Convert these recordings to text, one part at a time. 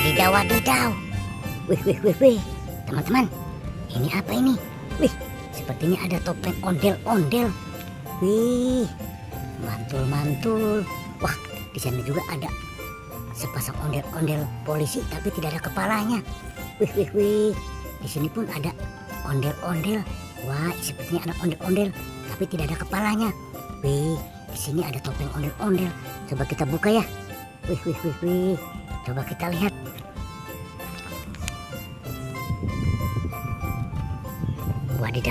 Wadidaw, wadidaw. Wih. Teman-teman, ini apa ini? Wih, sepertinya ada topeng ondel-ondel. Wih, mantul-mantul. Wah, di sana juga ada sepasang ondel-ondel polisi tapi tidak ada kepalanya. Wih. Di sini pun ada ondel-ondel. Wah, sepertinya ada ondel-ondel tapi tidak ada kepalanya. Wih, di sini ada topeng ondel-ondel. Coba kita buka ya. Wih. Coba kita lihat.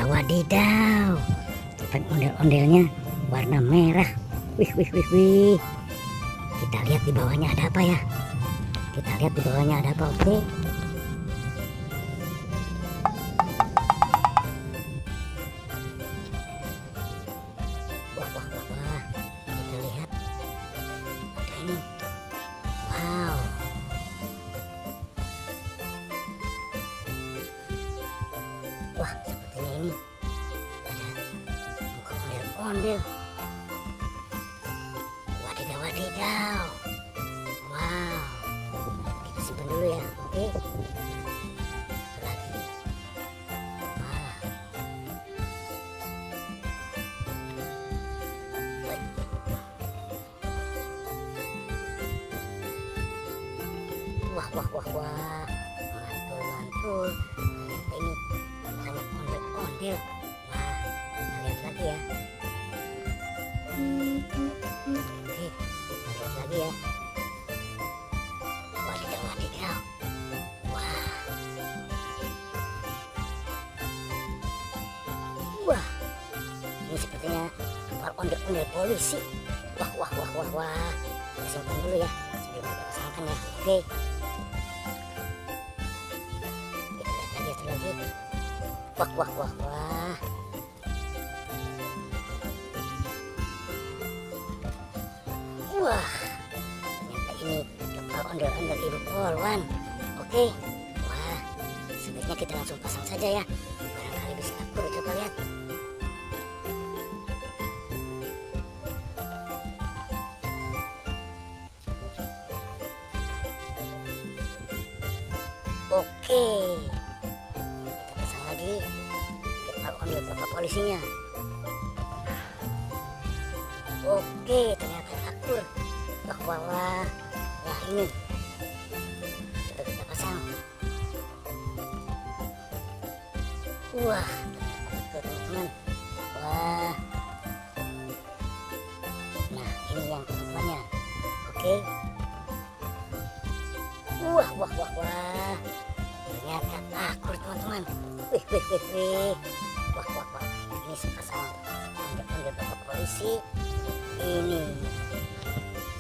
Wadidaw. Topeng ondel-ondelnya warna merah. Wih. Kita lihat di bawahnya ada apa ya. Oke. Wah. Kita lihat. Ada ini. Wow. Wah, sepertinya ini ada muka ondel-ondel. Wadidaw. Wow. Kita simpan dulu ya. Oke. Lagi. Wah. Wah. Mantul. Ternyata ini banyak ondel-ondel. Wah, kita lihat lagi ya. Oke, kita lihat lagi ya. Wadidaw. Wah, ini sepertinya kepala ondel-ondel polisi. Wah. Kita simpan dulu ya sebelum kita pasangkan ya. Oke. Kita lihat lagi. Wah. Wah, ternyata ini kepala ondel-ondel Ibu Polwan. Oke. Wah, sebaiknya kita langsung pasang saja ya. Barangkali bisa akur. Coba lihat. Oke. Kita pasang lagi kepala ondel bapak polisinya. Oke, ternyata akur. Wah, ini coba kita pasang. Wah, betul teman-teman. Wah, nah ini yang perempuannya. Oke. Wah, ternyata akur teman-teman. Wih. Wah, ini sepasang ondel-ondel bapak polisi. Ini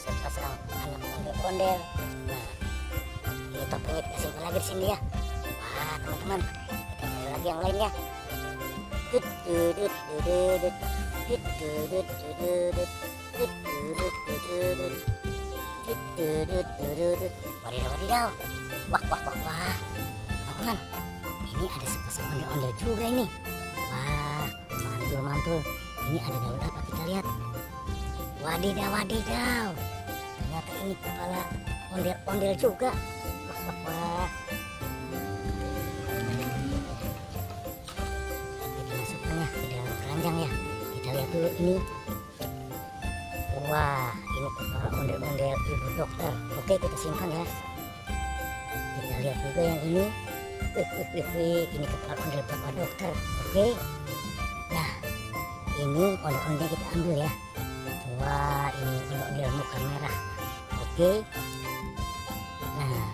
sepasang anak ondel-ondel. Nah, ini topengnya kita simpan lagi di sini ya. Wah, teman-teman, kita cari lagi yang lainnya. Wadidaw. Wah, teman-teman, ini ada sepasang ondel-ondel juga ini. Wah, mantul. Ini ada daun apa, kita lihat. Wadidaw. Ternyata ini kepala ondel-ondel juga. Wah. Kita masukkannya ke dalam keranjang ya. Kita lihat dulu ini. Wah, ini kepala ondel-ondel Ibu Dokter. Oke, kita simpan ya. Kita lihat juga yang ini. Ini kepala ondel Bapak Dokter. Oke. Nah, ini ondel-ondel kita ambil ya. Wah, ini ondel-ondel muka merah. Oke. Nah,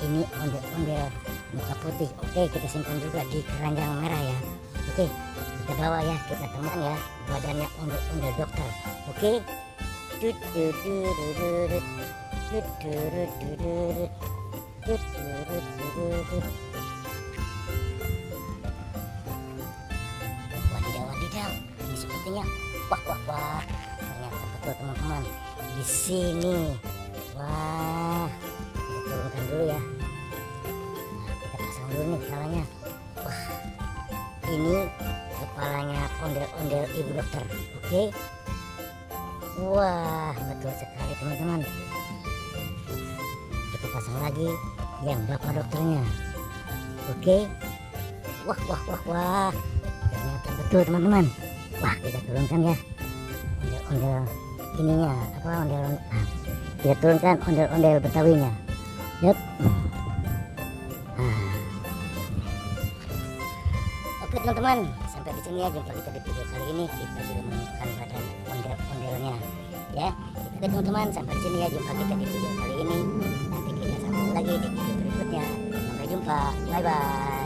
ini ondel-ondel muka putih. Oke, kita simpan juga di keranjang merah ya. Oke, kita bawa ya, kita temukan ya badannya ondel-ondel dokter. Oke. Wadidaw. Ini sepertinya wah. Ternyata betul teman-teman. Di sini. Wah. Kita turunkan dulu ya. Nah, kita pasang dulu nih kepalanya. Wah. Ini kepalanya ondel-ondel Ibu Dokter. Oke. Wah, betul sekali teman-teman. Kita pasang lagi. yang bapak dokternya. Oke. Wah, wah, wah, wah. Ternyata betul teman-teman. Wah, kita turunkan ya ondel-ondel ininya, apa ondel, kita turunkan ondel-ondel betawinya. Yep. Oke teman-teman, sampai di sini ya jumpa kita di video kali ini. Kita sudah menemukan badan ondel-ondelnya ya. Oke teman-teman, sampai di sini ya jumpa kita di video kali ini. Nanti kita sambung lagi di video berikutnya. Sampai jumpa, bye bye.